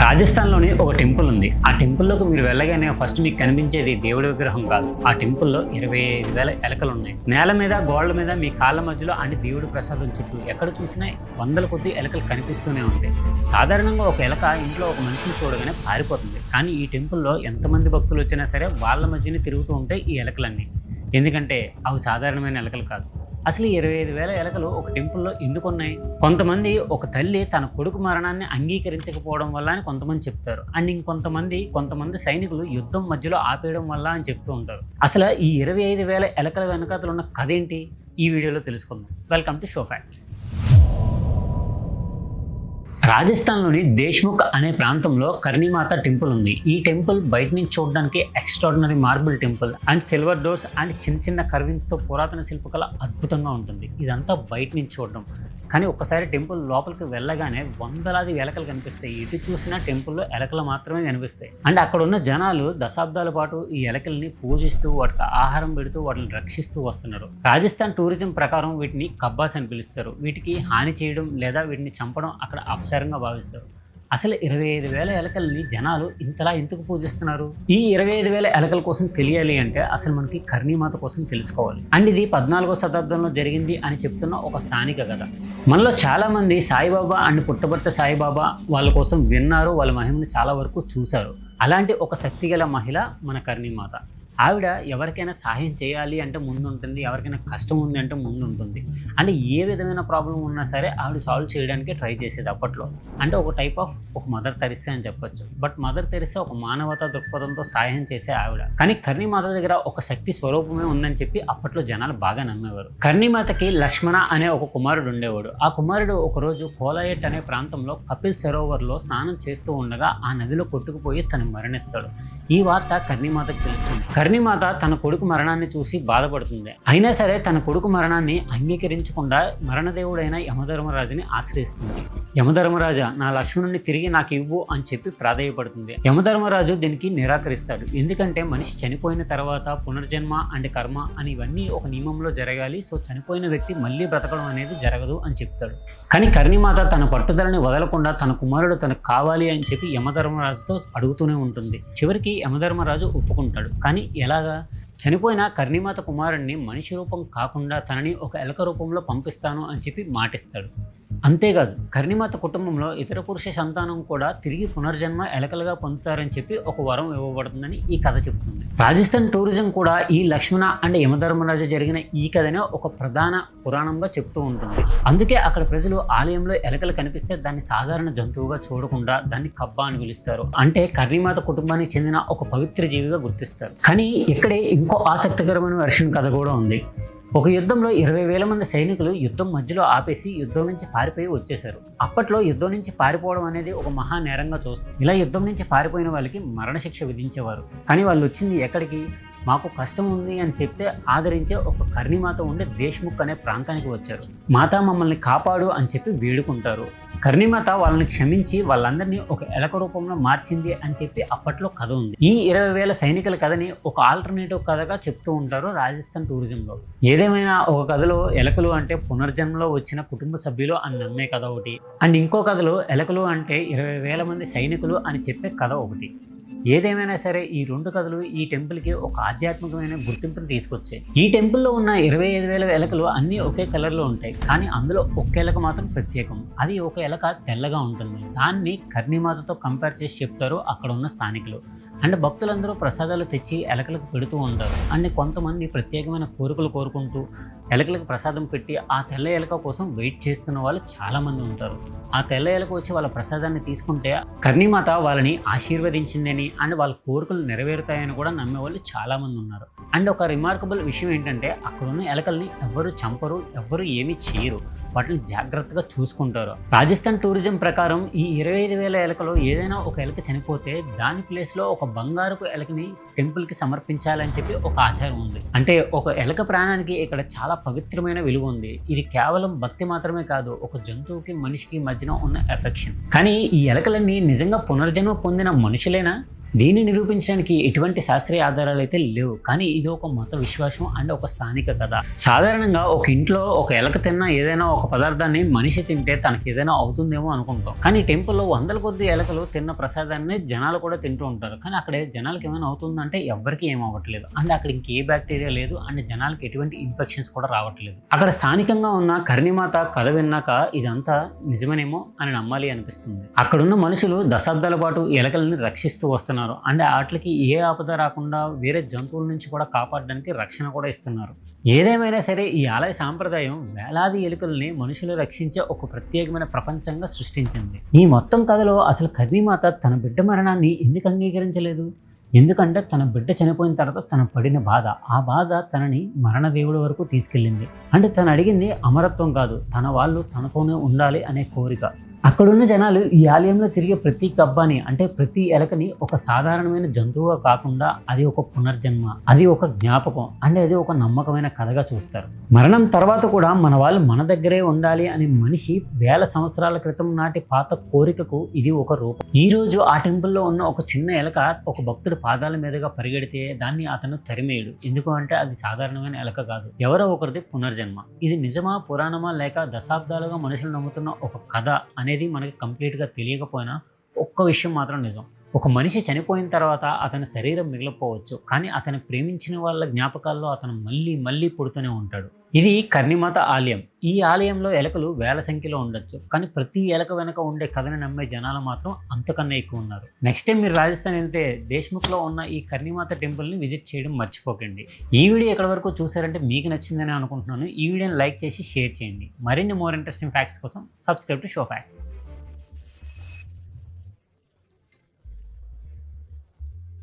రాజస్థాన్లోని ఒక టెంపుల్ ఉంది. ఆ టెంపుల్లోకి మీరు వెళ్ళగానే ఫస్ట్ మీకు కనిపించేది దేవుడి విగ్రహం కాదు. ఆ టెంపుల్లో 25,000 ఎలకలు ఉన్నాయి. నేల మీద, గోడల మీద, మీ కాళ్ళ మధ్యలో అన్ని దేవుడి ప్రసాదం చుట్టూ ఎక్కడ చూసినా వందల కొద్ది ఎలకలు కనిపిస్తూనే ఉంటాయి. సాధారణంగా ఒక ఎలక ఇంట్లో ఒక మనిషిని చూడగానే పారిపోతుంది. కానీ ఈ టెంపుల్లో ఎంతమంది భక్తులు వచ్చినా సరే వాళ్ళ మధ్యనే తిరుగుతూ ఉంటాయి ఈ ఎలకలన్నీ. ఎందుకంటే అవి సాధారణమైన ఎలకలు కాదు. అసలు 25,000 ఎలకలు ఒక టెంపుల్లో ఎందుకున్నాయి? కొంతమంది ఒక తల్లి తన కొడుకు మరణాన్ని అంగీకరించకపోవడం వల్ల అని కొంతమంది చెప్తారు. అండ్ కొంతమంది సైనికులు యుద్ధం మధ్యలో ఆపేయడం వల్ల అని చెప్తూ ఉంటారు. అసలు ఈ 25,000 ఎలకల వెనకాతలు ఉన్న కథ ఏంటి? ఈ వీడియోలో తెలుసుకుందాం. Welcome to show facts. రాజస్థాన్లోని దేశ్ముఖ్ అనే ప్రాంతంలో కర్ణీమాత టెంపుల్ ఉంది. ఈ టెంపుల్ బయట నుంచి చూడడానికి extraordinary marble temple and silver doors and చిన్న కర్వింగ్స్తో పురాతన శిల్పకళ అద్భుతంగా ఉంటుంది. ఇదంతా బయట నుంచి చూడడం. కానీ ఒక్కసారి టెంపుల్ లోపలికి వెళ్ళగానే వందలాది ఎలకలు కనిపిస్తాయి. ఎటు చూసినా టెంపుల్లో ఎలకలు మాత్రమే కనిపిస్తాయి. అండ్ అక్కడ ఉన్న జనాలు దశాబ్దాల పాటు ఈ ఎలకల్ని పూజిస్తూ వాటికి ఆహారం పెడుతూ వాటిని రక్షిస్తూ వస్తున్నారు. రాజస్థాన్ టూరిజం ప్రకారం వీటిని కబ్బాస్ అని పిలుస్తారు. వీటికి హాని చేయడం లేదా వీటిని చంపడం అక్కడ అపచారంగా భావిస్తారు. అసలు 25,000 ఎలకల్ని జనాలు ఇంతలా ఎందుకు పూజిస్తున్నారు? ఈ 25,000 ఎలకల కోసం తెలియాలి అంటే అసలు మనకి కర్ణీమాత కోసం తెలుసుకోవాలి. అండ్ ఇది 14వ శతాబ్దంలో జరిగింది అని చెప్తున్న ఒక స్థానిక కథ. మనలో చాలా మంది సాయిబాబా అండ్ పుట్టపర్తి సాయిబాబా వాళ్ళ కోసం విన్నారు, వాళ్ళ మహిమను చాలా వరకు చూశారు. అలాంటి ఒక శక్తిగల మహిళ మన కర్ణీమాత. ఆవిడ ఎవరికైనా సహాయం చేయాలి అంటే ముందు ఉంటుంది, ఎవరికైనా కష్టం ఉంది అంటే ముందు ఉంటుంది. అంటే ఏ విధమైన ప్రాబ్లం ఉన్నా సరే ఆవిడ సాల్వ్ చేయడానికి ట్రై చేసేది అప్పట్లో. అంటే ఒక టైప్ ఆఫ్ ఒక మదర్ తెరిసా అని చెప్పొచ్చు. బట్ మదర్ తెరిసా ఒక మానవతా దృక్పథంతో సహాయం చేసే ఆవిడ. కానీ కర్ణీమాత దగ్గర ఒక శక్తి స్వరూపమే ఉందని చెప్పి అప్పట్లో జనాలు బాగా నమ్మేవారు. కర్ణీమాతకి లక్ష్మణ అనే ఒక కుమారుడు ఉండేవాడు. ఆ కుమారుడు ఒకరోజు కోలాయట్ అనే ప్రాంతంలో కపిల్ సరోవర్లో స్నానం చేస్తూ ఉండగా ఆ నదిలో కొట్టుకుపోయి తను మరణిస్తాడు. ఈ వార్త కర్ణీమాతకు తెలుస్తుంది. కర్ణీమాత తన కొడుకు మరణాన్ని చూసి బాధపడుతుంది. అయినా సరే తన కొడుకు మరణాన్ని అంగీకరించకుండా మరణదేవుడైన యమధర్మరాజుని ఆశ్రయిస్తుంది. యమధర్మరాజా, నా లక్ష్మణుని తిరిగి నాకు ఇవ్వు అని చెప్పి ప్రాధేయపడుతుంది. యమధర్మరాజు దీనికి నిరాకరిస్తాడు. ఎందుకంటే మనిషి చనిపోయిన తర్వాత పునర్జన్మ అంటే కర్మ అని ఇవన్నీ ఒక నియమంలో జరగాలి. సో చనిపోయిన వ్యక్తి మళ్ళీ బ్రతకడం అనేది జరగదు అని చెప్తాడు. కానీ కర్ణీమాత తన పట్టుదలని వదలకుండా తన కుమారుడు తనకు కావాలి అని చెప్పి యమధర్మరాజుతో అడుగుతూనే ఉంటుంది. చివరికి యమధర్మరాజు ఒప్పుకుంటాడు. కానీ ఎలాగా? చనిపోయిన కర్ణీమాత కుమారుడిని మనిషి రూపం కాకుండా తనని ఒక ఎలక రూపంలో పంపిస్తాను అని చెప్పి మాటిస్తాడు. అంతేకాదు, కర్ణీమాత కుటుంబంలో ఇతర పురుష సంతానం కూడా తిరిగి పునర్జన్మ ఎలకలుగా పొందుతారని చెప్పి ఒక వరం ఇవ్వబడుతుందని ఈ కథ చెబుతుంది. రాజస్థాన్ టూరిజం కూడా ఈ లక్ష్మణ అండ్ యమధర్మరాజు జరిగిన ఈ కథనే ఒక ప్రధాన పురాణంగా చెప్తూ ఉంటుంది. అందుకే అక్కడ ప్రజలు ఆలయంలో ఎలకలు కనిపిస్తే దాన్ని సాధారణ జంతువుగా చూడకుండా దాన్ని కబ్బా అని పిలుస్తారు. అంటే కర్ణీమాత కుటుంబానికి చెందిన ఒక పవిత్ర జీవిగా గుర్తిస్తారు. కానీ ఇక్కడే ఇంకో ఆసక్తికరమైన వెర్షన్ కథ కూడా ఉంది. ఒక యుద్ధంలో 20,000 మంది సైనికులు యుద్ధం మధ్యలో ఆపేసి యుద్ధం నుంచి పారిపోయి వచ్చేశారు. అప్పట్లో యుద్ధం నుంచి పారిపోవడం అనేది ఒక మహా నేరంగా చూస్తారు. ఇలా యుద్ధం నుంచి పారిపోయిన వాళ్ళకి మరణశిక్ష విధించేవారు. కానీ వాళ్ళు వచ్చింది ఎక్కడికి? మాకు కష్టం ఉంది అని చెప్తే ఆదరించే ఒక కర్ణీమాత ఉండే దేశ్ముఖ్ అనే ప్రాంతానికి వచ్చారు. మాత మమ్మల్ని కాపాడు అని చెప్పి వేడుకుంటారు. కర్ణీమాత వాళ్ళని క్షమించి వాళ్ళందరినీ ఒక ఎలక రూపంలో మార్చింది అని చెప్పి అప్పట్లో కథ ఉంది. ఈ 20,000 సైనికుల కథని ఒక ఆల్టర్నేటివ్ కథగా చెప్తూ ఉంటారు రాజస్థాన్ టూరిజంలో. ఏదేమైనా ఒక కథలో ఎలకలు అంటే పునర్జన్మలో వచ్చిన కుటుంబ సభ్యులు అని నమ్మే కథ ఒకటి, అండ్ ఇంకో కథలో ఎలకలు అంటే 20,000 మంది సైనికులు అని చెప్పే కథ ఒకటి. ఏదేమైనా సరే ఈ రెండు కథలు ఈ టెంపుల్కి ఒక ఆధ్యాత్మికమైన గుర్తింపును తీసుకొచ్చాయి. ఈ టెంపుల్లో ఉన్న 25,000 ఎలకలు అన్నీ ఒకే కలర్లో ఉంటాయి. కానీ అందులో ఒక్క ఎలక మాత్రం ప్రత్యేకం. అది ఒక ఎలక తెల్లగా ఉంటుంది. దాన్ని కర్ణీమాతతో కంపేర్ చేసి చెప్తారు అక్కడ ఉన్న స్థానికులు. అండ్ భక్తులందరూ ప్రసాదాలు తెచ్చి ఎలకలకు పెడుతూ ఉంటారు. అండ్ కొంతమంది ప్రత్యేకమైన కోరికలు కోరుకుంటూ ఎలకలకు ప్రసాదం పెట్టి ఆ తెల్ల ఎలక కోసం వెయిట్ చేస్తున్న వాళ్ళు చాలామంది ఉంటారు. ఆ తెల్ల ఎలక వచ్చి వాళ్ళ ప్రసాదాన్ని తీసుకుంటే కర్ణీమాత వాళ్ళని ఆశీర్వదించిందని అండ్ వాళ్ళ కోరికలు నెరవేరుతాయని కూడా నమ్మేవాళ్ళు చాలామంది ఉన్నారు. అండ్ ఒక రిమార్కబుల్ విషయం ఏంటంటే అక్కడ ఉన్న ఎలకల్ని ఎవరు చంపరు, ఎవరు ఏమీ చేయరు. వాటిని జాగ్రత్తగా చూసుకుంటారు. రాజస్థాన్ టూరిజం ప్రకారం ఈ 25,000 ఎలకలో ఏదైనా ఒక ఎలక చనిపోతే దాని ప్లేస్లో ఒక బంగారపు ఎలకని టెంపుల్కి సమర్పించాలని చెప్పి ఒక ఆచారం ఉంది. అంటే ఒక ఎలక ప్రాణానికి ఇక్కడ చాలా పవిత్రమైన విలువ ఉంది. ఇది కేవలం భక్తి మాత్రమే కాదు, ఒక జంతువుకి మనిషికి మధ్యన ఉన్న ఎఫెక్షన్. కానీ ఈ ఎలకలన్నీ నిజంగా పునర్జన్మ పొందిన మనుషులేనా? దీన్ని నిరూపించడానికి ఎటువంటి శాస్త్రీయ ఆధారాలు అయితే లేవు, కానీ ఇది ఒక మత విశ్వాసం అండ్ ఒక స్థానిక కథ. సాధారణంగా ఒక ఇంట్లో ఒక ఎలక తిన్న ఏదైనా ఒక పదార్థాన్ని మనిషి తింటే తనకి ఏదైనా అవుతుందేమో అనుకుంటాం, కానీ టెంపుల్లో వందల కొద్ది ఎలకలు తిన్న ప్రసాదాన్ని జనాలు కూడా తింటూ ఉంటారు. కానీ అక్కడ జనాలకి ఏమైనా అవుతుందంటే ఎవ్వరికి ఏం అవ్వట్లేదు, అండ్ అక్కడ ఇంకే బ్యాక్టీరియా లేదు, అండ్ జనాలకి ఎటువంటి ఇన్ఫెక్షన్స్ కూడా రావట్లేదు. అక్కడ స్థానికంగా ఉన్న కర్ణిమాత కథ విన్నాక ఇదంతా నిజమేనేమో అని నమ్మాలి అనిపిస్తుంది. అక్కడున్న మనుషులు దశాబ్దాల పాటు ఎలకల్ని రక్షిస్తూ వస్తున్నారు, అండ్ వాటికి ఏ ఆపద రాకుండా వేరే జంతువుల నుంచి కూడా కాపాడడానికి రక్షణ కూడా ఇస్తున్నారు. ఏదేమైనా సరే ఈ ఆలయ సాంప్రదాయం వేలాది ఎలుకల్ని మనుషులు రక్షించే ఒక ప్రత్యేకమైన ప్రపంచంగా సృష్టించింది. ఈ మొత్తం కథలో అసలు కర్ణిమాత తన బిడ్డ మరణాన్ని ఎందుకు అంగీకరించలేదు? ఎందుకంటే తన బిడ్డ చనిపోయిన తర్వాత తను పడిన బాధ, ఆ బాధ తనని మరణ దేవుడి వరకు తీసుకెళ్ళింది. అంటే తను అడిగింది అమరత్వం కాదు, తన వాళ్ళు తనతోనే ఉండాలి అనే కోరిక. అక్కడున్న జనాలు ఈ ఆలయంలో తిరిగే ప్రతి కబ్బాని, అంటే ప్రతి ఎలకని ఒక సాధారణమైన జంతువుగా కాకుండా అది ఒక పునర్జన్మ, అది ఒక జ్ఞాపకం, అంటే అది ఒక నమ్మకమైన కథగా చూస్తారు. మరణం తర్వాత కూడా మన వాళ్ళు మన దగ్గరే ఉండాలి అని మనిషి వేల సంవత్సరాల క్రితం నాటి పాత కోరికకు ఇది ఒక రూపం. ఈ రోజు ఆ టెంపుల్లో ఉన్న ఒక చిన్న ఎలక ఒక భక్తుడి పాదాల మీదుగా పరిగెడితే దాన్ని అతను తరిమేయడు. ఎందుకు అంటే అది సాధారణమైన ఎలక కాదు, ఎవరో ఒకరిది పునర్జన్మ. ఇది నిజమా, పురాణమా, లేక దశాబ్దాలుగా మనుషులు నమ్ముతున్న ఒక కథ అనేది మనకి కంప్లీట్గా తెలియకపోయినా ఒక్క విషయం మాత్రం నిజం. ఒక మనిషి చనిపోయిన తర్వాత అతని శరీరం మిగిలిపోవచ్చు, కానీ అతను ప్రేమించిన వాళ్ళ జ్ఞాపకాల్లో అతను మళ్ళీ పుడుతూనే ఉంటాడు. ఇది కర్ణిమాత ఆలయం. ఈ ఆలయంలో ఎలకలు వేల సంఖ్యలో ఉండొచ్చు, కానీ ప్రతి ఎలక వెనక ఉండే కథని నమ్మే జనాలు మాత్రం అంతకన్నా ఎక్కువ ఉన్నారు. నెక్స్ట్ టైం మీరు రాజస్థాన్ వెళ్తే దేశ్ముఖ్లో ఉన్న ఈ కర్ణిమాత టెంపుల్ని విజిట్ చేయడం మర్చిపోకండి. ఈ వీడియో ఎక్కడి వరకు చూసారంటే మీకు నచ్చిందని అనుకుంటున్నాను. ఈ వీడియోని లైక్ చేసి షేర్ చేయండి. మరిన్ని మోర్ ఇంట్రెస్టింగ్ ఫ్యాక్ట్స్ కోసం సబ్స్క్రైబ్ టు షో ఫ్యాక్ట్స్.